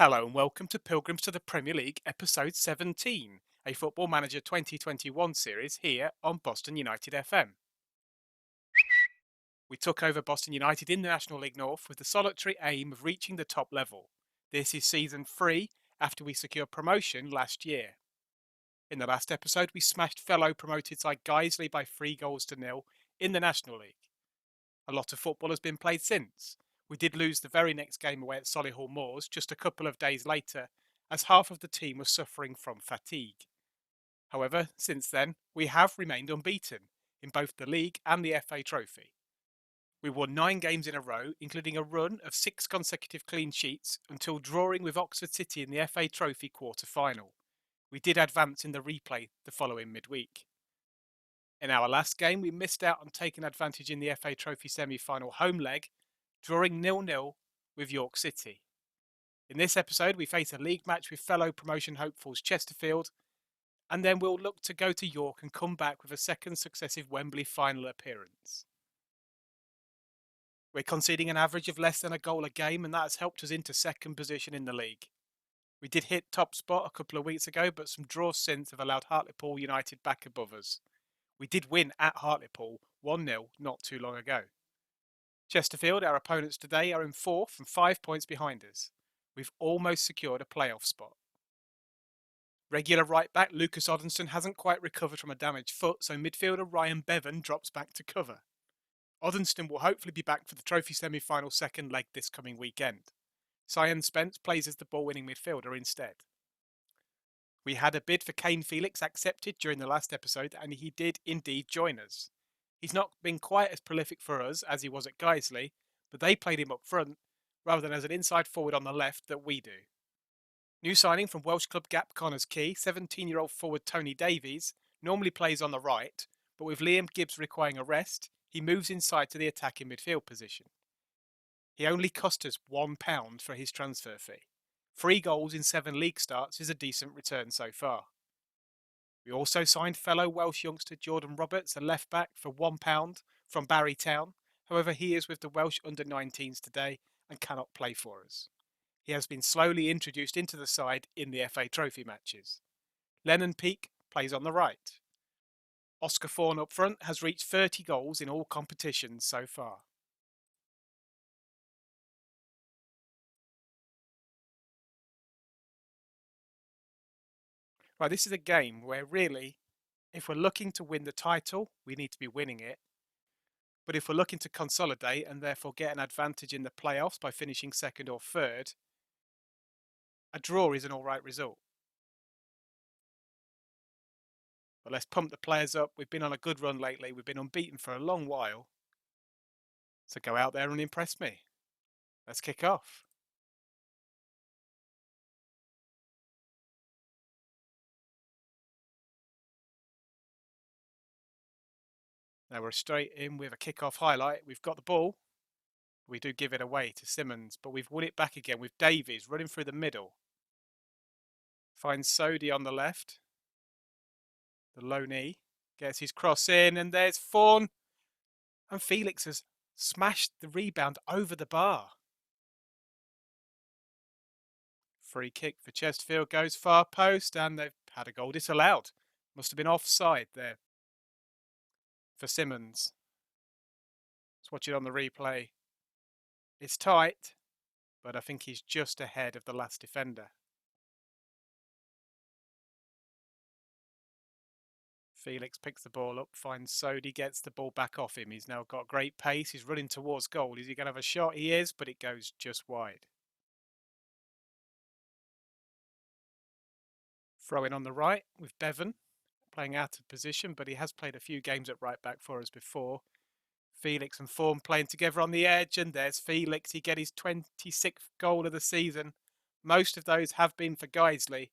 Hello and welcome to Pilgrims to the Premier League, episode 17, a Football Manager 2021 series here on Boston United FM. We took over Boston United in the National League North with the solitary aim of reaching the top level. This is season 3 after we secured promotion last year. In the last episode, we smashed fellow promoted side Guiseley by 3-0 in the National League. A lot of football has been played since. We did lose the very next game away at Solihull Moors just a couple of days later, as half of the team was suffering from fatigue. However, since then, we have remained unbeaten in both the league and the FA Trophy. We won 9 games in a row, including a run of 6 consecutive clean sheets until drawing with Oxford City in the FA Trophy quarter-final. We did advance in the replay the following midweek. In our last game, we missed out on taking advantage in the FA Trophy semi-final home leg, drawing 0-0 with York City. In this episode, we face a league match with fellow promotion hopefuls Chesterfield, and then we'll look to go to York and come back with a second successive Wembley final appearance. We're conceding an average of less than a goal a game, and that has helped us into second position in the league. We did hit top spot a couple of weeks ago, but some draws since have allowed Hartlepool United back above us. We did win at Hartlepool 1-0 not too long ago. Chesterfield, our opponents today, are in 4th and 5 points behind us. We've almost secured a playoff spot. Regular right back Lucas Oddenston hasn't quite recovered from a damaged foot, so midfielder Ryan Bevan drops back to cover. Oddenston will hopefully be back for the trophy semi-final second leg this coming weekend. Cyan Spence plays as the ball-winning midfielder instead. We had a bid for Kane Felix accepted during the last episode, and he did indeed join us. He's not been quite as prolific for us as he was at Guiseley, but they played him up front rather than as an inside forward on the left that we do. New signing from Welsh club Gap Connors Key, 17-year-old forward Tony Davies, normally plays on the right, but with Liam Gibbs requiring a rest, he moves inside to the attacking midfield position. He only cost us £1 for his transfer fee. 3 goals in 7 league starts is a decent return so far. We also signed fellow Welsh youngster Jordan Roberts, a left-back, for £1 from Barry Town. However, he is with the Welsh under-19s today and cannot play for us. He has been slowly introduced into the side in the FA Trophy matches. Lennon Peake plays on the right. Oscar Fawn up front has reached 30 goals in all competitions so far. Right, this is a game where really, if we're looking to win the title, we need to be winning it. But if we're looking to consolidate and therefore get an advantage in the playoffs by finishing second or third, a draw is an alright result. But let's pump the players up. We've been on a good run lately. We've been unbeaten for a long while. So go out there and impress me. Let's kick off. Now we're straight in with a kick-off highlight. We've got the ball. We do give it away to Simmons, but we've won it back again with Davies running through the middle. Finds Sodi on the left. The low knee. Gets his cross in, and there's Fawn. And Felix has smashed the rebound over the bar. Free kick for Chesterfield goes far post, and they've had a goal disallowed. Must have been offside there for Simmons. Let's watch it on the replay. It's tight, but I think he's just ahead of the last defender. Felix picks the ball up, finds Sodi, gets the ball back off him. He's now got great pace. He's running towards goal. Is he going to have a shot? He is, but it goes just wide. Throw in on the right with Bevan, playing out of position, but he has played a few games at right back for us before. Felix and Form playing together on the edge, and there's Felix. He get his 26th goal of the season. Most of those have been for Guiseley,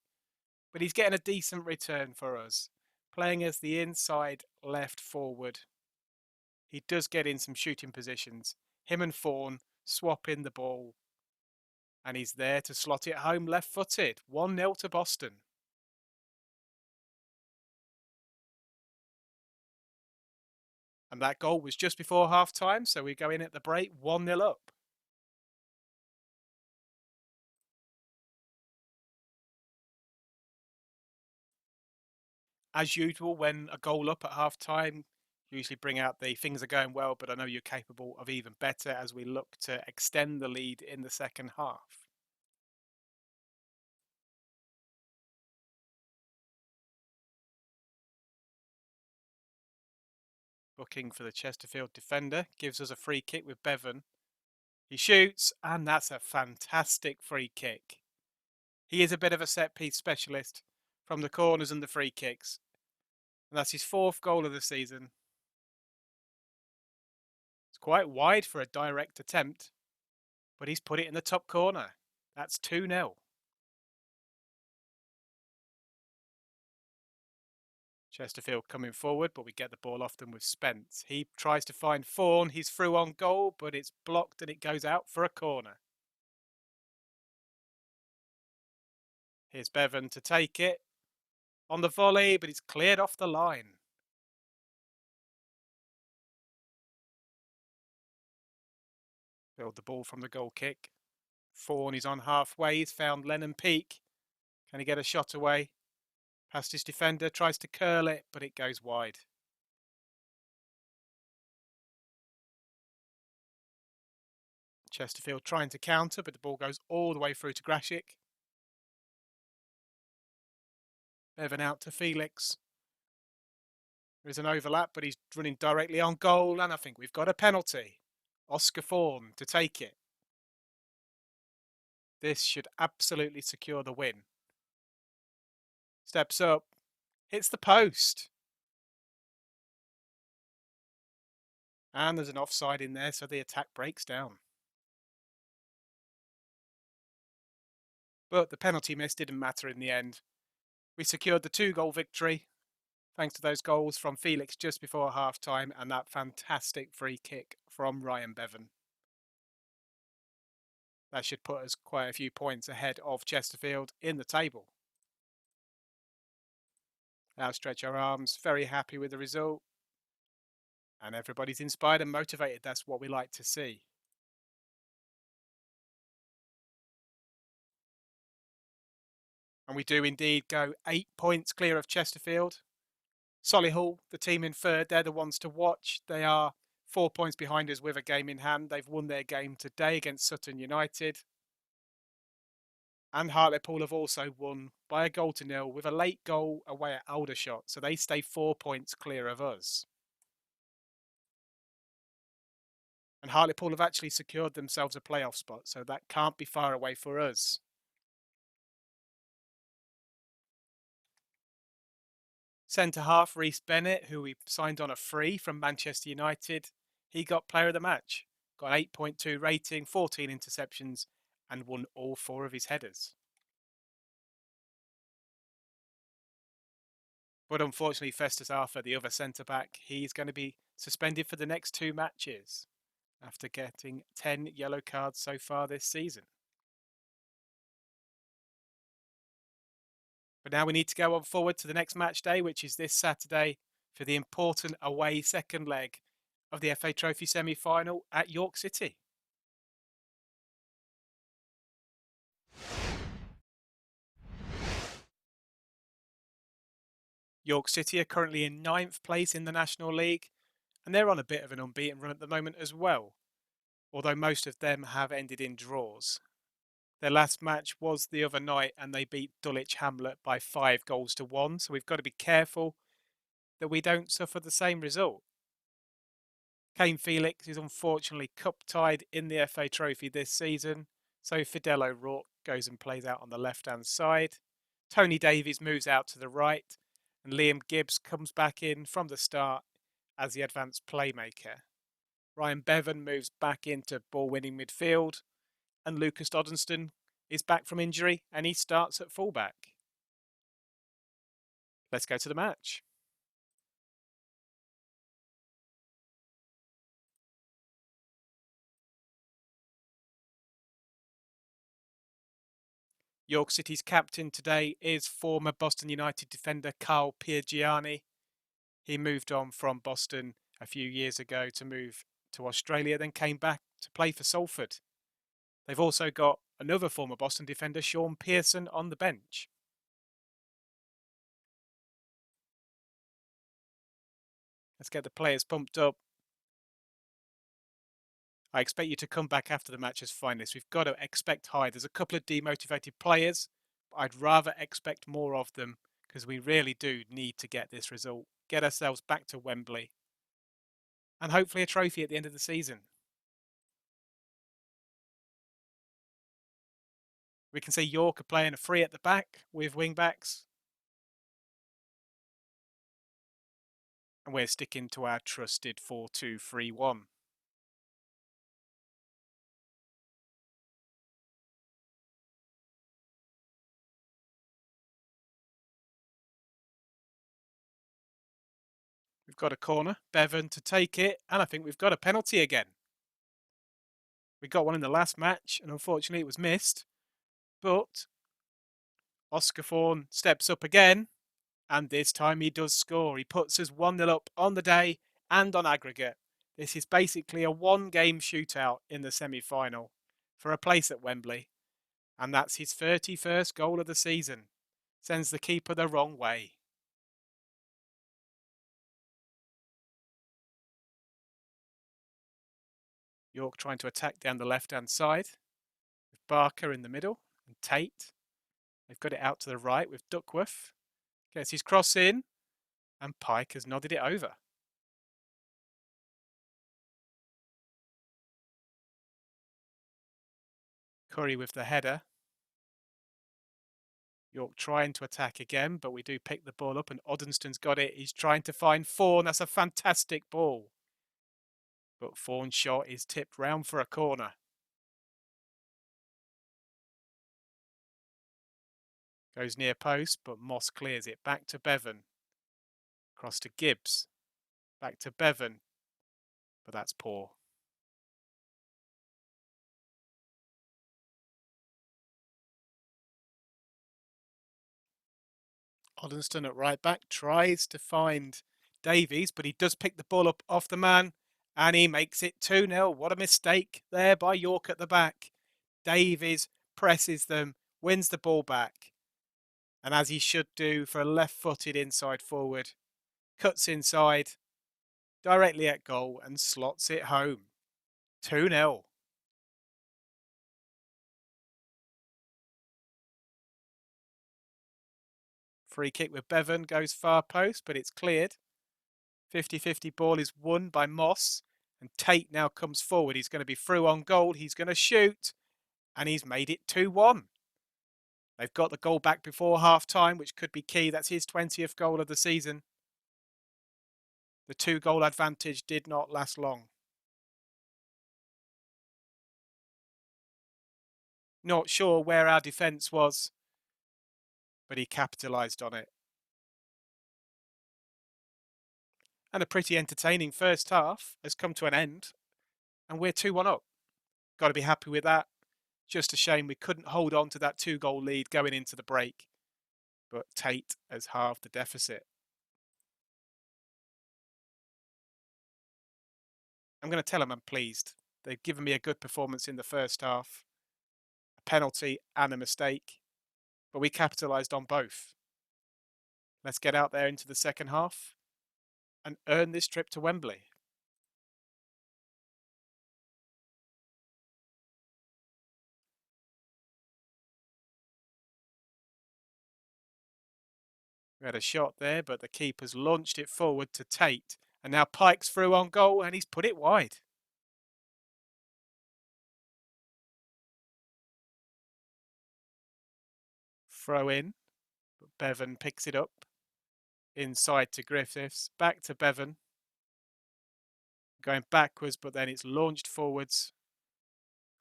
but he's getting a decent return for us. Playing as the inside left forward. He does get in some shooting positions. Him and Fawn swap in the ball, and he's there to slot it home left-footed. 1-0 to Boston. And that goal was just before half-time, so we go in at the break 1-0 up. As usual, when a goal up at half time, usually bring out the things are going well, but I know you're capable of even better as we look to extend the lead in the second half. Booking for the Chesterfield defender gives us a free kick with Bevan. He shoots, and that's a fantastic free kick. He is a bit of a set piece specialist from the corners and the free kicks. And that's his fourth goal of the season. It's quite wide for a direct attempt, but he's put it in the top corner. That's 2-0. Chesterfield coming forward, but we get the ball off them with Spence. He tries to find Fawn. He's through on goal, but it's blocked and it goes out for a corner. Here's Bevan to take it on the volley, but it's cleared off the line. Build the ball from the goal kick. Fawn is on halfway. He's found Lennon Peak. Can he get a shot away? Past his defender, tries to curl it, but it goes wide. Chesterfield trying to counter, but the ball goes all the way through to Grashik. Bevan out to Felix. There is an overlap, but he's running directly on goal, and I think we've got a penalty. Oscar Fawn to take it. This should absolutely secure the win. Steps up, hits the post. And there's an offside in there, so the attack breaks down. But the penalty miss didn't matter in the end. We secured the 2-goal victory, thanks to those goals from Felix just before half-time and that fantastic free kick from Ryan Bevan. That should put us quite a few points ahead of Chesterfield in the table. Outstretch our arms, very happy with the result. And everybody's inspired and motivated. That's what we like to see. And we do indeed go 8 points clear of Chesterfield. Solihull, the team in third, they're the ones to watch. They are 4 points behind us with a game in hand. They've won their game today against Sutton United. And Hartlepool have also won by a 0-0 with a late goal away at Aldershot. So they stay 4 points clear of us. And Hartlepool have actually secured themselves a playoff spot, so that can't be far away for us. Centre-half Reece Bennett, who we signed on a free from Manchester United, he got player of the match. Got 8.2 rating, 14 interceptions, and won all 4 of his headers. But unfortunately, Festus Arthur, the other centre-back, he's going to be suspended for the next 2 matches after getting 10 yellow cards so far this season. But now we need to go on forward to the next match day, which is this Saturday for the important away second leg of the FA Trophy semi-final at York City. York City are currently in 9th place in the National League, and they're on a bit of an unbeaten run at the moment as well, although most of them have ended in draws. Their last match was the other night and they beat Dulwich Hamlet by 5-1, so we've got to be careful that we don't suffer the same result. Kane Felix is unfortunately cup-tied in the FA Trophy this season, so Fidel O'Rourke goes and plays out on the left-hand side. Tony Davies moves out to the right, and Liam Gibbs comes back in from the start as the advanced playmaker. Ryan Bevan moves back into ball-winning midfield, and Lucas Doddenston is back from injury and he starts at fullback. Let's go to the match. York City's captain today is former Boston United defender Carl Piergianni. He moved on from Boston a few years ago to move to Australia, then came back to play for Salford. They've also got another former Boston defender, Sean Pearson, on the bench. Let's get the players pumped up. I expect you to come back after the match as finalists. We've got to expect high. There's a couple of demotivated players, but I'd rather expect more of them because we really do need to get this result, get ourselves back to Wembley, and hopefully a trophy at the end of the season. We can see York are playing a free at the back with wing backs. And we're sticking to our trusted 4-2-3-1. We've got a corner, Bevan to take it, and I think we've got a penalty again. We got one in the last match, and unfortunately it was missed. But Oscar Fawn steps up again, and this time he does score. He puts us 1-0 up on the day and on aggregate. This is basically a one-game shootout in the semi-final for a place at Wembley. And that's his 31st goal of the season. Sends the keeper the wrong way. York trying to attack down the left-hand side with Barker in the middle and Tate. They've got it out to the right with Duckworth. Gets his cross in and Pike has nodded it over. Curry with the header. York trying to attack again, but we do pick the ball up and Oddenston's got it. He's trying to find Fawn. That's a fantastic ball. But Fawn's shot is tipped round for a corner. Goes near post, but Moss clears it. Back to Bevan. Cross to Gibbs. Back to Bevan. But that's poor. Oddenston at right back tries to find Davies, but he does pick the ball up off the man and he makes it 2-0. What a mistake there by York at the back. Davies presses them, wins the ball back, and as he should do for a left-footed inside forward, cuts inside directly at goal and slots it home. 2-0. Free kick with Bevan goes far post, but it's cleared. 50-50 ball is won by Moss, and Tate now comes forward. He's going to be through on goal. He's going to shoot, and he's made it 2-1. They've got the goal back before half-time, which could be key. That's his 20th goal of the season. The 2-goal advantage did not last long. Not sure where our defence was, but he capitalised on it. And a pretty entertaining first half has come to an end, and we're 2-1 up. Got to be happy with that. Just a shame we couldn't hold on to that 2-goal lead going into the break. But Tate has halved the deficit. I'm going to tell them I'm pleased. They've given me a good performance in the first half. A penalty and a mistake. But we capitalised on both. Let's get out there into the second half and earn this trip to Wembley. We had a shot there, but the keeper's launched it forward to Tate. And now Pike's through on goal and he's put it wide. Throw in, but Bevan picks it up. Inside to Griffiths, back to Bevan. Going backwards, but then it's launched forwards.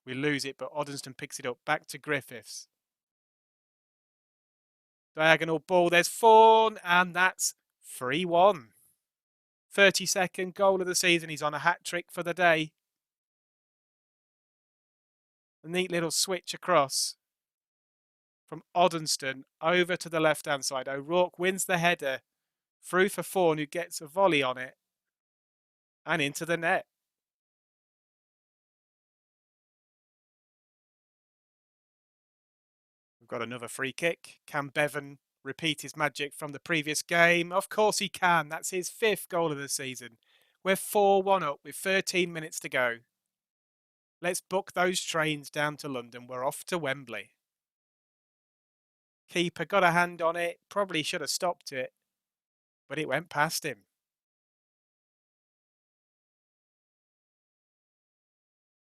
We lose it, but Oddenston picks it up. Back to Griffiths. Diagonal ball, there's Fawn, and that's 3-1. 32nd goal of the season. He's on a hat-trick for the day. A neat little switch across from Oddenston over to the left-hand side. O'Rourke wins the header through for Fawn, who gets a volley on it and into the net. We've got another free kick. Can Bevan repeat his magic from the previous game? Of course he can. That's his 5th goal of the season. We're 4-1 up with 13 minutes to go. Let's book those trains down to London. We're off to Wembley. Keeper got a hand on it. Probably should have stopped it, but it went past him.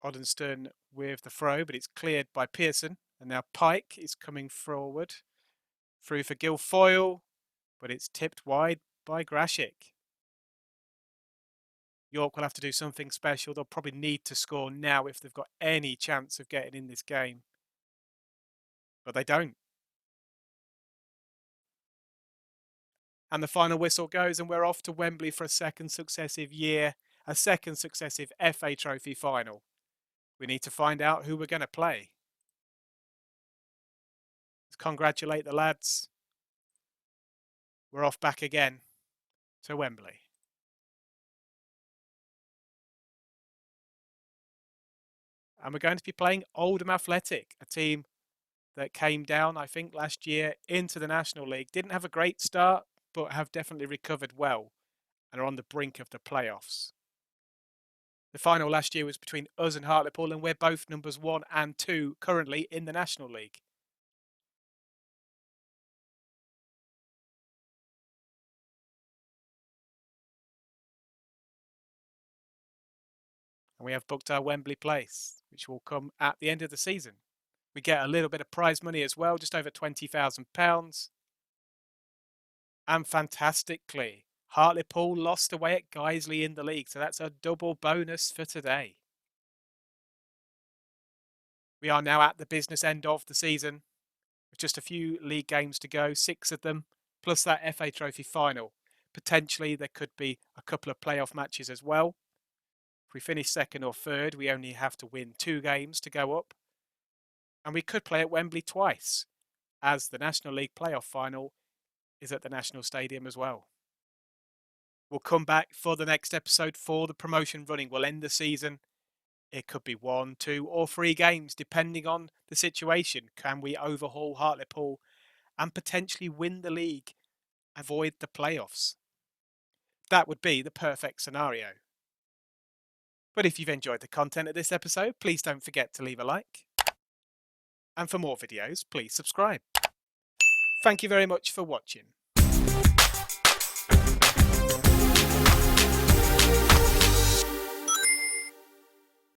Oddenston with the throw, but it's cleared by Pearson. And now Pike is coming forward. Through for Guilfoyle, but it's tipped wide by Grashik. York will have to do something special. They'll probably need to score now if they've got any chance of getting in this game. But they don't. And the final whistle goes and we're off to Wembley for a second successive year, a second successive FA Trophy final. We need to find out who we're going to play. Let's congratulate the lads. We're off back again to Wembley. And we're going to be playing Oldham Athletic, a team that came down, I think, last year into the National League. Didn't have a great start, but have definitely recovered well and are on the brink of the playoffs. The final last year was between us and Hartlepool, and we're both numbers 1 and 2 currently in the National League. And we have booked our Wembley place, which will come at the end of the season. We get a little bit of prize money as well, just over £20,000. And fantastically, Hartlepool lost away at Guiseley in the league, so that's a double bonus for today. We are now at the business end of the season, with just a few league games to go, 6 of them, plus that FA Trophy final. Potentially there could be a couple of playoff matches as well. If we finish 2nd or 3rd, we only have to win 2 games to go up. And we could play at Wembley twice, as the National League playoff final is at the National Stadium as well. We'll come back for the next episode for the promotion running. We'll end the season. It could be 1, 2 or 3 games, depending on the situation. Can we overhaul Hartlepool and potentially win the league, avoid the playoffs? That would be the perfect scenario. But if you've enjoyed the content of this episode, please don't forget to leave a like. And for more videos, please subscribe. Thank you very much for watching.